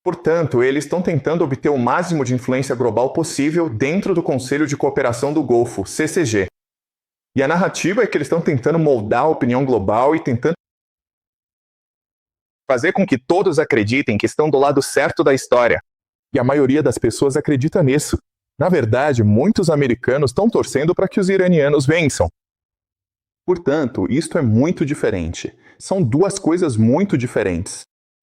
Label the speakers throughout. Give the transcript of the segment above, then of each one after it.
Speaker 1: Portanto, eles estão tentando obter o máximo de influência global possível dentro do Conselho de Cooperação do Golfo, CCG. E a narrativa é que eles estão tentando moldar a opinião global e tentando fazer com que todos acreditem que estão do lado certo da história. E a maioria das pessoas acredita nisso. Na verdade, muitos americanos estão torcendo para que os iranianos vençam. Portanto, isto é muito diferente. São duas coisas muito diferentes.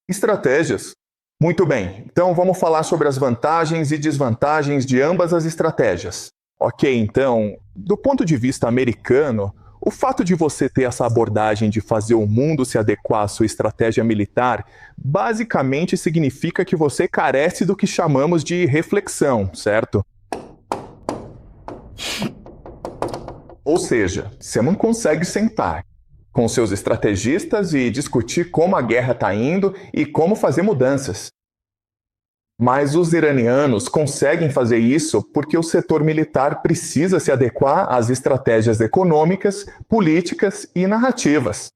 Speaker 1: Estratégias. Muito bem, então vamos falar sobre as vantagens e desvantagens de ambas as estratégias. Ok, então, do ponto de vista americano, o fato de você ter essa abordagem de fazer o mundo se adequar à sua estratégia militar basicamente significa que você carece do que chamamos de reflexão, certo? Ou seja, você não consegue sentar com seus estrategistas e discutir como a guerra está indo e como fazer mudanças. Mas os iranianos conseguem fazer isso porque o setor militar precisa se adequar às estratégias econômicas, políticas e narrativas.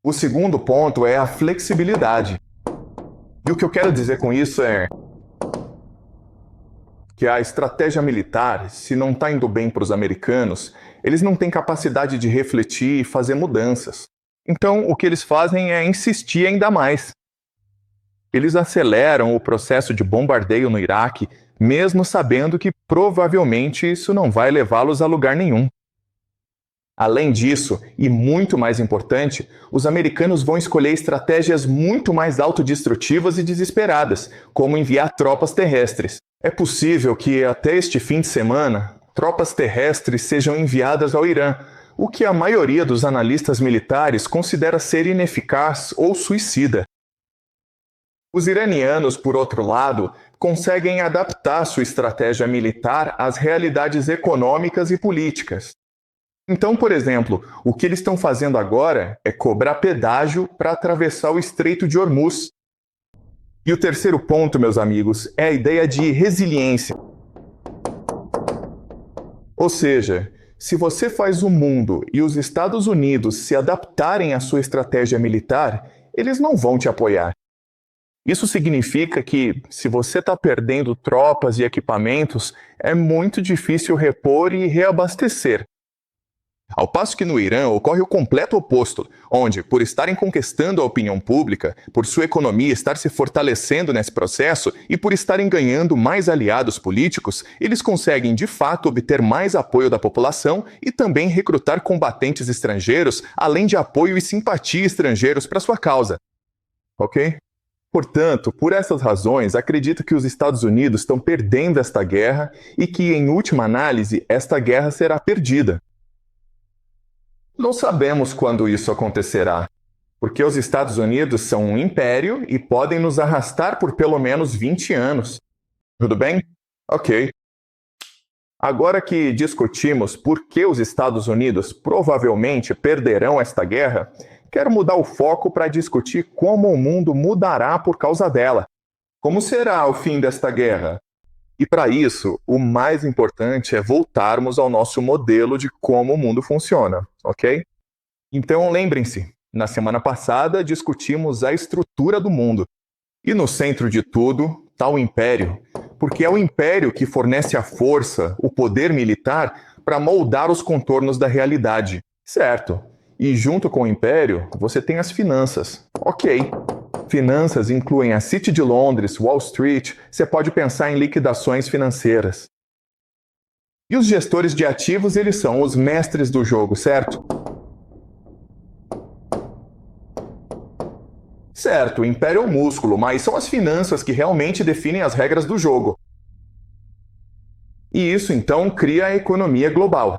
Speaker 1: O segundo ponto é a flexibilidade. E o que eu quero dizer com isso é que a estratégia militar, se não está indo bem para os americanos, eles não têm capacidade de refletir e fazer mudanças. Então, o que eles fazem é insistir ainda mais. Eles aceleram o processo de bombardeio no Iraque, mesmo sabendo que provavelmente isso não vai levá-los a lugar nenhum. Além disso, e muito mais importante, os americanos vão escolher estratégias muito mais autodestrutivas e desesperadas, como enviar tropas terrestres. É possível que, até este fim de semana, tropas terrestres sejam enviadas ao Irã, o que a maioria dos analistas militares considera ser ineficaz ou suicida. Os iranianos, por outro lado, conseguem adaptar sua estratégia militar às realidades econômicas e políticas. Então, por exemplo, o que eles estão fazendo agora é cobrar pedágio para atravessar o Estreito de Hormuz. E o terceiro ponto, meus amigos, é a ideia de resiliência. Ou seja, se você faz o mundo e os Estados Unidos se adaptarem à sua estratégia militar, eles não vão te apoiar. Isso significa que, se você está perdendo tropas e equipamentos, é muito difícil repor e reabastecer. Ao passo que no Irã ocorre o completo oposto, onde, por estarem conquistando a opinião pública, por sua economia estar se fortalecendo nesse processo e por estarem ganhando mais aliados políticos, eles conseguem de fato obter mais apoio da população e também recrutar combatentes estrangeiros, além de apoio e simpatia estrangeiros para sua causa. Ok? Portanto, por essas razões, acredito que os Estados Unidos estão perdendo esta guerra e que, em última análise, esta guerra será perdida. Não sabemos quando isso acontecerá, porque os Estados Unidos são um império e podem nos arrastar por pelo menos 20 anos. Tudo bem? Ok. Agora que discutimos por que os Estados Unidos provavelmente perderão esta guerra, quero mudar o foco para discutir como o mundo mudará por causa dela. Como será o fim desta guerra? E para isso, o mais importante é voltarmos ao nosso modelo de como o mundo funciona, ok? Então lembrem-se, na semana passada discutimos a estrutura do mundo. E no centro de tudo está o império, porque é o império que fornece a força, o poder militar, para moldar os contornos da realidade. Certo. E junto com o império, você tem as finanças. Ok. Finanças incluem a City de Londres, Wall Street, você pode pensar em liquidações financeiras. E os gestores de ativos, eles são os mestres do jogo, certo? Certo, o império é o músculo, mas são as finanças que realmente definem as regras do jogo. E isso, então, cria a economia global,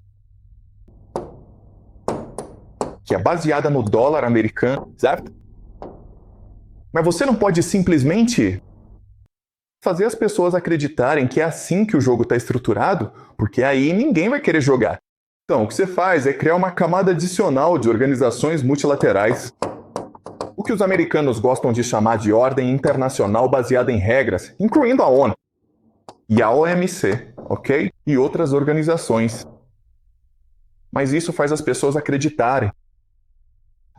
Speaker 1: que é baseada no dólar americano, certo? Mas você não pode simplesmente fazer as pessoas acreditarem que é assim que o jogo está estruturado, porque aí ninguém vai querer jogar. Então, o que você faz é criar uma camada adicional de organizações multilaterais. O que os americanos gostam de chamar de ordem internacional baseada em regras, incluindo a ONU e a OMC, ok? E outras organizações. Mas isso faz as pessoas acreditarem.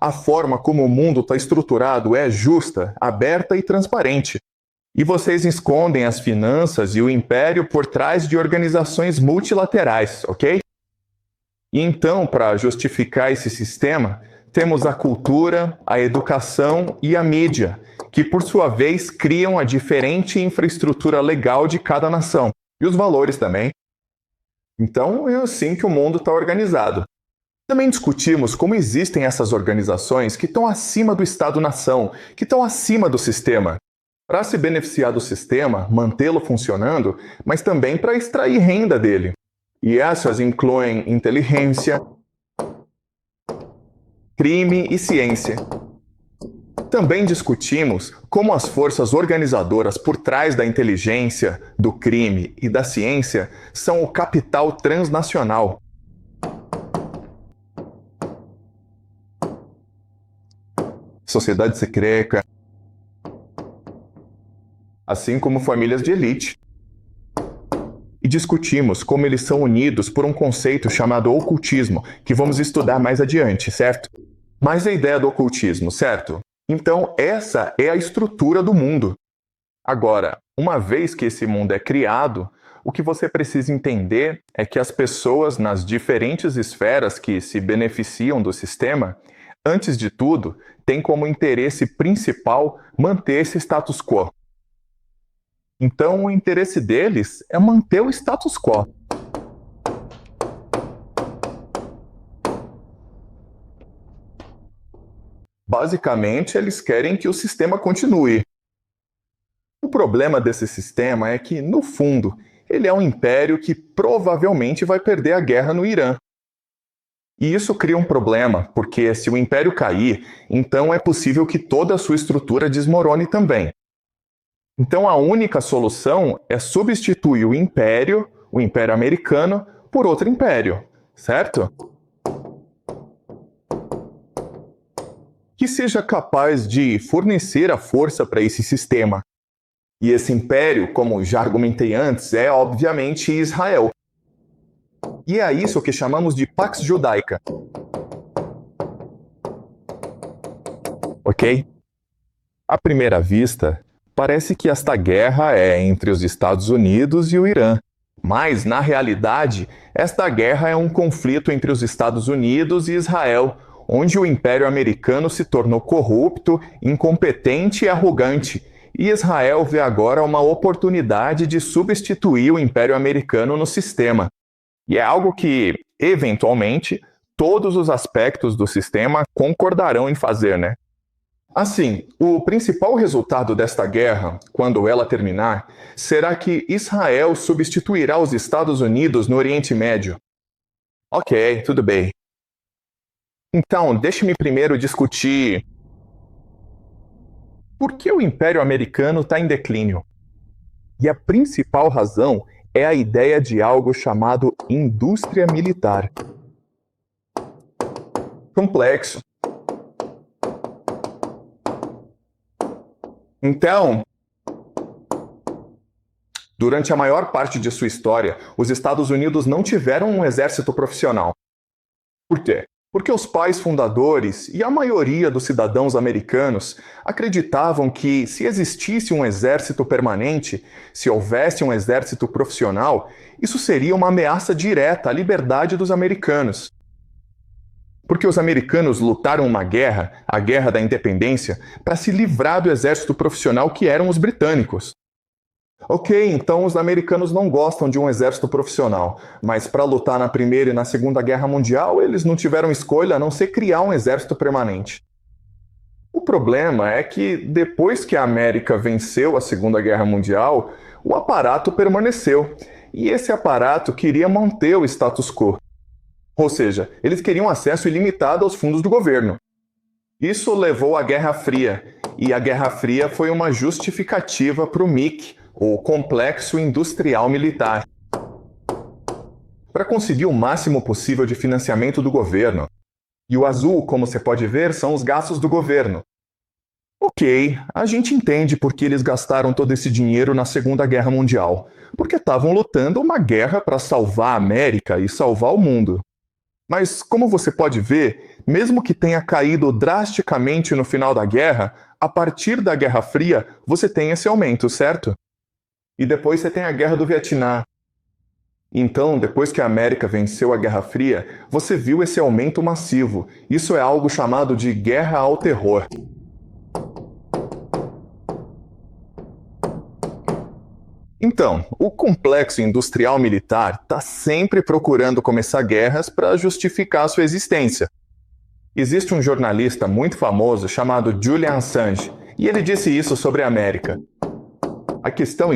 Speaker 1: A forma como o mundo está estruturado é justa, aberta e transparente. E vocês escondem as finanças e o império por trás de organizações multilaterais, ok? E então, para justificar esse sistema, temos a cultura, a educação e a mídia, que por sua vez criam a diferente infraestrutura legal de cada nação, e os valores também. Então, é assim que o mundo está organizado. Também discutimos como existem essas organizações que estão acima do Estado-nação, que estão acima do sistema, para se beneficiar do sistema, mantê-lo funcionando, mas também para extrair renda dele. E essas incluem inteligência, crime e ciência. Também discutimos como as forças organizadoras por trás da inteligência, do crime e da ciência são o capital transnacional. Sociedade secreta, assim como famílias de elite. E discutimos como eles são unidos por um conceito chamado ocultismo, que vamos estudar mais adiante, certo? Mas a ideia do ocultismo, certo? Então, essa é a estrutura do mundo. Agora, uma vez que esse mundo é criado, o que você precisa entender é que as pessoas nas diferentes esferas que se beneficiam do sistema, antes de tudo, têm como interesse principal manter esse status quo. Então, o interesse deles é manter o status quo. Basicamente, eles querem que o sistema continue. O problema desse sistema é que, no fundo, ele é um império que provavelmente vai perder a guerra no Irã. E isso cria um problema, porque se o império cair, então é possível que toda a sua estrutura desmorone também. Então a única solução é substituir o império americano, por outro império, certo? Que seja capaz de fornecer a força para esse sistema. E esse império, como já argumentei antes, é obviamente Israel. E é isso que chamamos de Pax Judaica. Ok? À primeira vista, parece que esta guerra é entre os Estados Unidos e o Irã. Mas, na realidade, esta guerra é um conflito entre os Estados Unidos e Israel, onde o Império Americano se tornou corrupto, incompetente e arrogante, e Israel vê agora uma oportunidade de substituir o Império Americano no sistema. E é algo que, eventualmente, todos os aspectos do sistema concordarão em fazer, né? Assim, o principal resultado desta guerra, quando ela terminar, será que Israel substituirá os Estados Unidos no Oriente Médio. Ok, tudo bem. Então, deixe-me primeiro discutir por que o Império Americano está em declínio. E a principal razão é a ideia de algo chamado indústria militar. Complexo. Então, durante a maior parte de sua história, os Estados Unidos não tiveram um exército profissional. Por quê? Porque os pais fundadores e a maioria dos cidadãos americanos acreditavam que, se existisse um exército permanente, se houvesse um exército profissional, isso seria uma ameaça direta à liberdade dos americanos. Porque os americanos lutaram uma guerra, a Guerra da Independência, para se livrar do exército profissional que eram os britânicos. Ok, então os americanos não gostam de um exército profissional, mas para lutar na Primeira e na Segunda Guerra Mundial, eles não tiveram escolha a não ser criar um exército permanente. O problema é que, depois que a América venceu a Segunda Guerra Mundial, o aparato permaneceu, e esse aparato queria manter o status quo. Ou seja, eles queriam acesso ilimitado aos fundos do governo. Isso levou à Guerra Fria, e a Guerra Fria foi uma justificativa para o MIC, o Complexo Industrial Militar, para conseguir o máximo possível de financiamento do governo. E o azul, como você pode ver, são os gastos do governo. Ok, a gente entende por que eles gastaram todo esse dinheiro na Segunda Guerra Mundial, porque estavam lutando uma guerra para salvar a América e salvar o mundo. Mas, como você pode ver, Mesmo que tenha caído drasticamente no final da guerra, a partir da Guerra Fria você tem esse aumento, certo? E depois você tem a Guerra do Vietnã. Então, depois que a América venceu a Guerra Fria, você viu esse aumento massivo. Isso é algo chamado de guerra ao terror. Então, o complexo industrial militar está sempre procurando começar guerras para justificar sua existência. Existe um jornalista muito famoso chamado Julian Assange, e ele disse isso sobre a América. A questão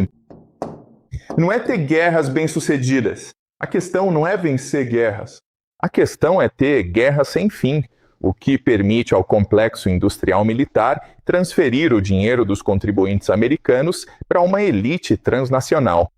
Speaker 1: não é ter guerras bem-sucedidas. A questão não é vencer guerras. A questão é ter guerra sem fim, o que permite ao complexo industrial militar transferir o dinheiro dos contribuintes americanos para uma elite transnacional.